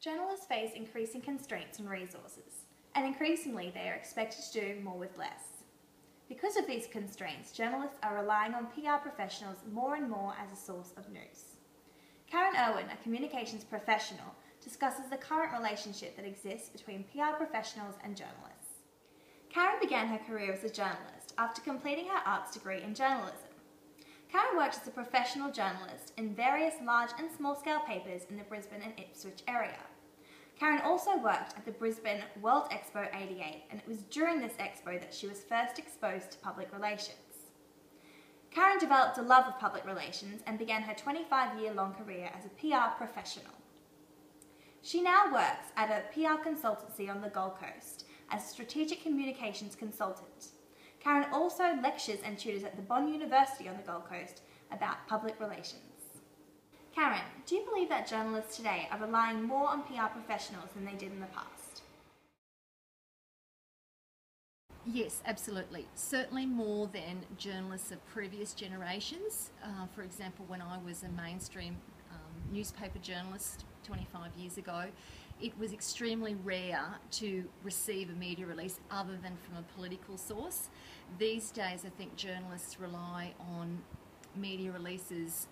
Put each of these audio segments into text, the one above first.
Journalists face increasing constraints and resources, and increasingly they are expected to do more with less. Because of these constraints, journalists are relying on PR professionals more and more as a source of news. Karen Irwin, a communications professional, discusses the current relationship that exists between PR professionals and journalists. Karen began her career as a journalist after completing her arts degree in journalism. Karen worked as a professional journalist in various large and small-scale papers in the Brisbane and Ipswich area. Karen also worked at the Brisbane World Expo '88, and it was during this expo that she was first exposed to public relations. Karen developed a love of public relations and began her 25-year-long career as a PR professional. She now works at a PR consultancy on the Gold Coast as a strategic communications consultant. Karen also lectures and tutors at the Bond University on the Gold Coast about public relations. Karen, do you believe that journalists today are relying more on PR professionals than they did in the past? Yes, absolutely. Certainly more than journalists of previous generations. For example, when I was a mainstream newspaper journalist 25 years ago, it was extremely rare to receive a media release other than from a political source. These days, I think journalists rely on media releases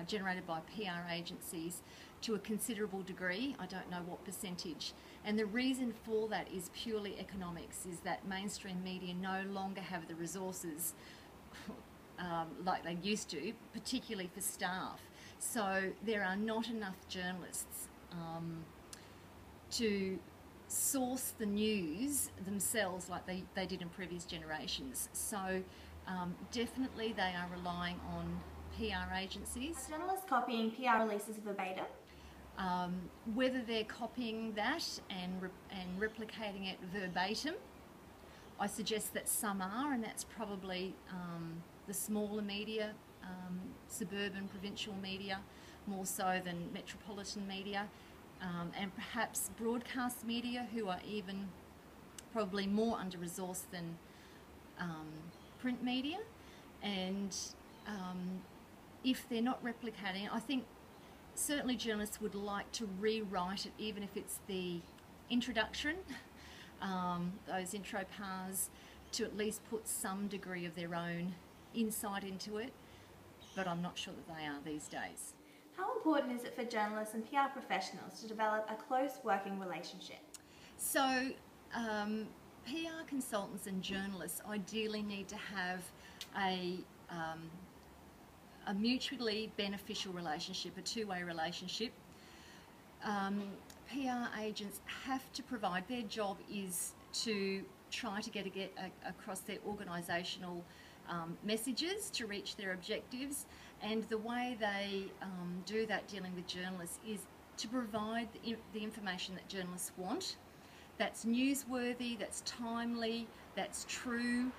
generated by PR agencies to a considerable degree. I don't know what percentage. And the reason for that is purely economics, is that mainstream media no longer have the resources like they used to, particularly for staff. So there are not enough journalists to source the news themselves like they did in previous generations. So definitely they are relying on PR agencies. Are journalists copying PR releases verbatim? Whether they're copying that and replicating it verbatim, I suggest that some are, and that's probably the smaller media, suburban, provincial media, more so than metropolitan media, and perhaps broadcast media, who are even probably more under-resourced than print media. And if they're not replicating, I think certainly journalists would like to rewrite it, even if it's the introduction, those intro parts, to at least put some degree of their own insight into it, but I'm not sure that they are these days. How important is it for journalists and PR professionals to develop a close working relationship? So PR consultants and journalists ideally need to have a mutually beneficial relationship, a two-way relationship. PR agents have to provide, their job is to try to get across their organisational messages to reach their objectives, and the way they do that dealing with journalists is to provide the information that journalists want, that's newsworthy, that's timely, that's true,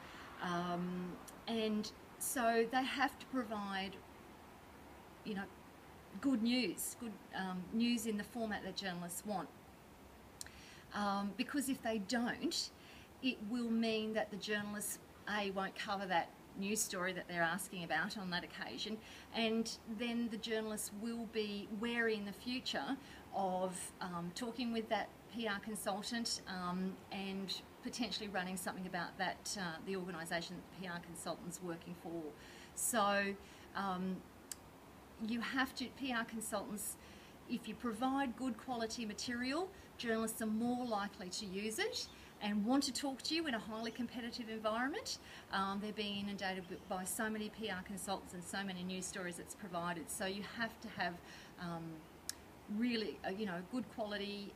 and so they have to provide, you know, good news, news in the format that journalists want. Because if they don't, it will mean that the journalists, A, won't cover that news story that they're asking about on that occasion, and then the journalists will be wary in the future of talking with that PR consultant and potentially running something about that the organisation that the PR consultant's working for. So you have to, PR consultants, if you provide good quality material, journalists are more likely to use it and want to talk to you in a highly competitive environment. They're being inundated by so many PR consultants and so many news stories that's provided. So you have to have really, you know, good quality,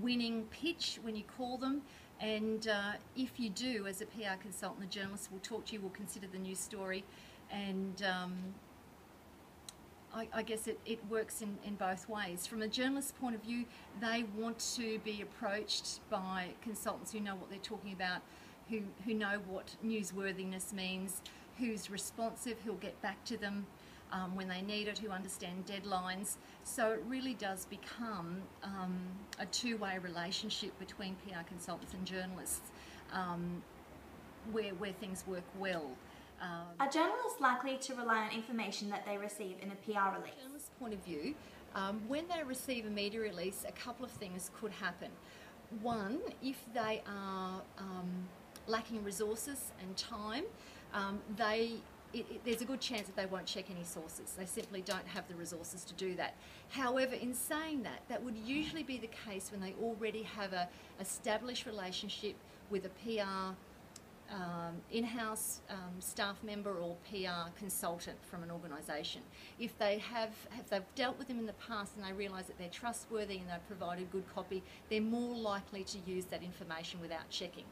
winning pitch when you call them. And if you do, as a PR consultant, the journalist will talk to you, will consider the news story, and I guess it works in both ways. From a journalist's point of view, they want to be approached by consultants who know what they're talking about, who know what newsworthiness means, who's responsive, who'll get back to them when they need it, who understand deadlines. So it really does become a two-way relationship between PR consultants and journalists, where things work well. Are journalists likely to rely on information that they receive in a PR release? From a journalist's point of view, When they receive a media release, a couple of things could happen. One, if they are lacking resources and time, there's a good chance that they won't check any sources. They simply don't have the resources to do that. However, in saying that, that would usually be the case when they already have a established relationship with a PR in-house staff member or PR consultant from an organisation. If they've dealt with them in the past and they realise that they're trustworthy and they've provided good copy, they're more likely to use that information without checking.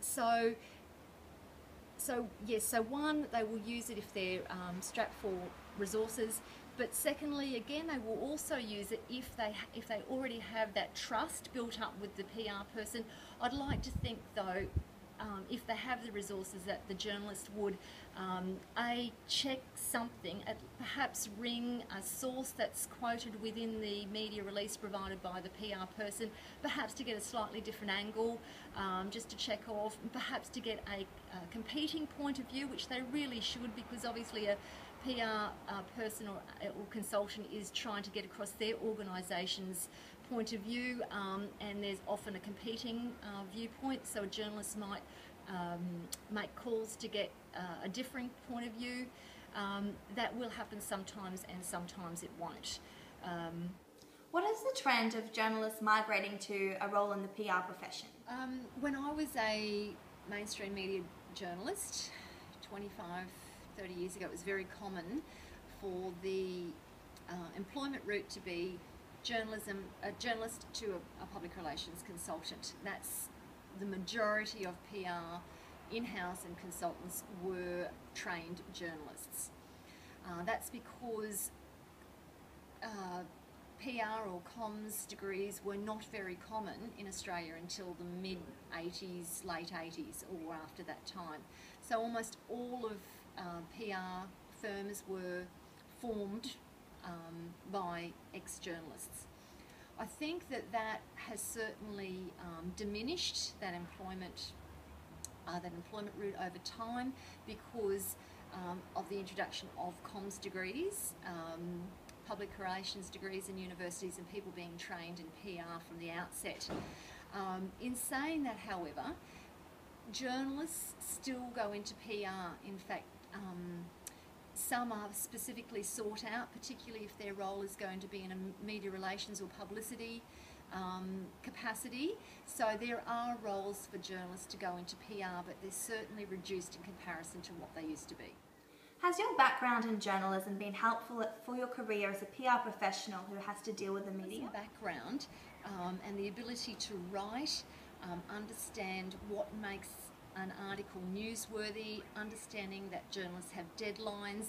So one, they will use it if they're strapped for resources. But secondly, again, they will also use it if they already have that trust built up with the PR person. I'd like to think, though, if they have the resources, that the journalist would check something, perhaps ring a source that's quoted within the media release provided by the PR person, perhaps to get a slightly different angle, just to check off, perhaps to get a competing point of view, which they really should, because obviously a PR person or consultant is trying to get across their organisation's point of view, and there's often a competing viewpoint, so a journalist might make calls to get a differing point of view. That will happen sometimes, and sometimes it won't. What is the trend of journalists migrating to a role in the PR profession? When I was a mainstream media journalist 25-30 years ago, it was very common for the employment route to be a journalist to a public relations consultant. That's the majority of PR in-house and consultants were trained journalists. That's because PR or comms degrees were not very common in Australia until the mid-80s, late 80s, or after that time. So almost all of PR firms were formed by ex-journalists. I think that has certainly diminished that employment route over time because of the introduction of comms degrees, public relations degrees in universities, and people being trained in PR from the outset. In saying that, however, journalists still go into PR. In fact, some are specifically sought out, particularly if their role is going to be in a media relations or publicity capacity. So there are roles for journalists to go into PR, but they're certainly reduced in comparison to what they used to be. Has your background in journalism been helpful for your career as a PR professional who has to deal with the media? Background and the ability to write, understand what makes an article newsworthy, understanding that journalists have deadlines,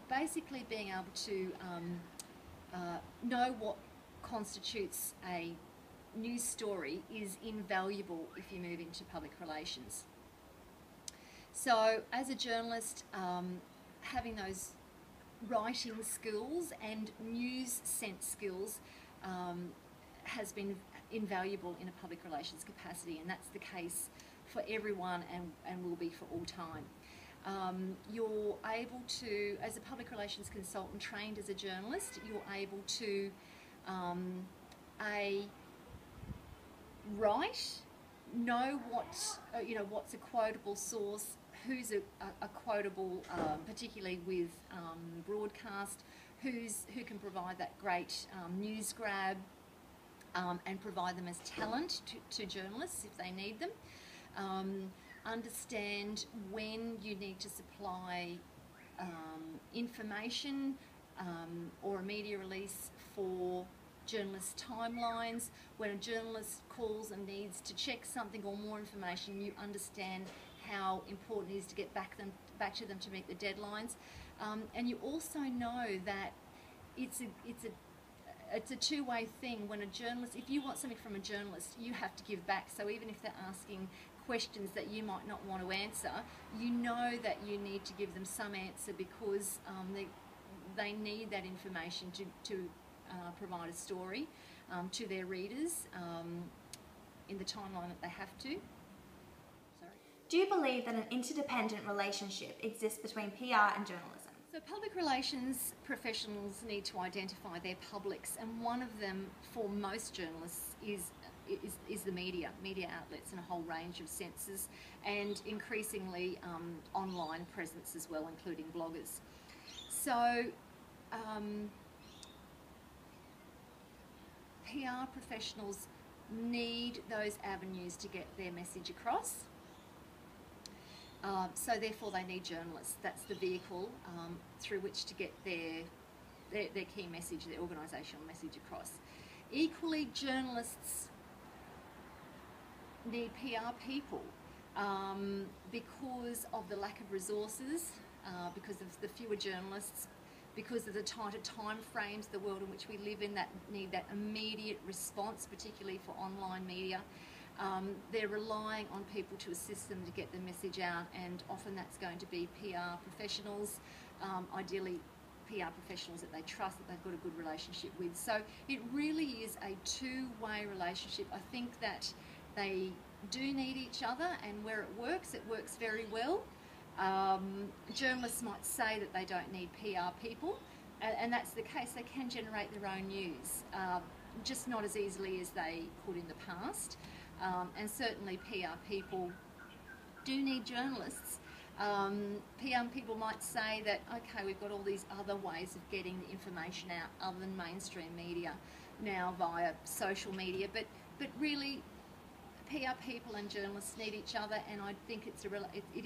basically being able to know what constitutes a news story is invaluable if you move into public relations. So as a journalist, having those writing skills and news sense skills has been invaluable in a public relations capacity, and that's the case for everyone and will be for all time. You're able to, as a public relations consultant trained as a journalist, you're able to write, know what's a quotable source, who's a quotable, particularly with broadcast, who can provide that great news grab, and provide them as talent to journalists if they need them. Understand when you need to supply information or a media release for journalist timelines. When a journalist calls and needs to check something or more information, you understand how important it is to get back to them to meet the deadlines. And you also know that it's a two-way thing. When a journalist, if you want something from a journalist, you have to give back. So even if they're asking questions that you might not want to answer, you know that you need to give them some answer because they need that information to provide a story to their readers in the timeline that they have to. Do you believe that an interdependent relationship exists between PR and journalism? So So public relations professionals need to identify their publics, and one of them for most journalists is the media outlets in a whole range of senses, and increasingly online presence as well, including bloggers. So PR professionals need those avenues to get their message across. So therefore they need journalists. That's the vehicle through which to get their key message, their organisational message across. Equally, journalists need PR people because of the lack of resources, because of the fewer journalists, because of the tighter time frames, the world in which we live in, that need that immediate response, particularly for online media. They're relying on people to assist them to get the message out, and often that's going to be PR professionals, ideally PR professionals that they trust, that they've got a good relationship with. So it really is a two-way relationship. I think that they do need each other, and where it works very well. Journalists might say that they don't need PR people, and that's the case. They can generate their own news, just not as easily as they could in the past. And certainly PR people do need journalists. PR people might say that, okay, we've got all these other ways of getting the information out other than mainstream media now via social media, but really PR people and journalists need each other, and I think it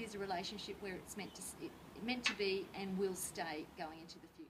is a relationship where it's meant to be and will stay going into the future.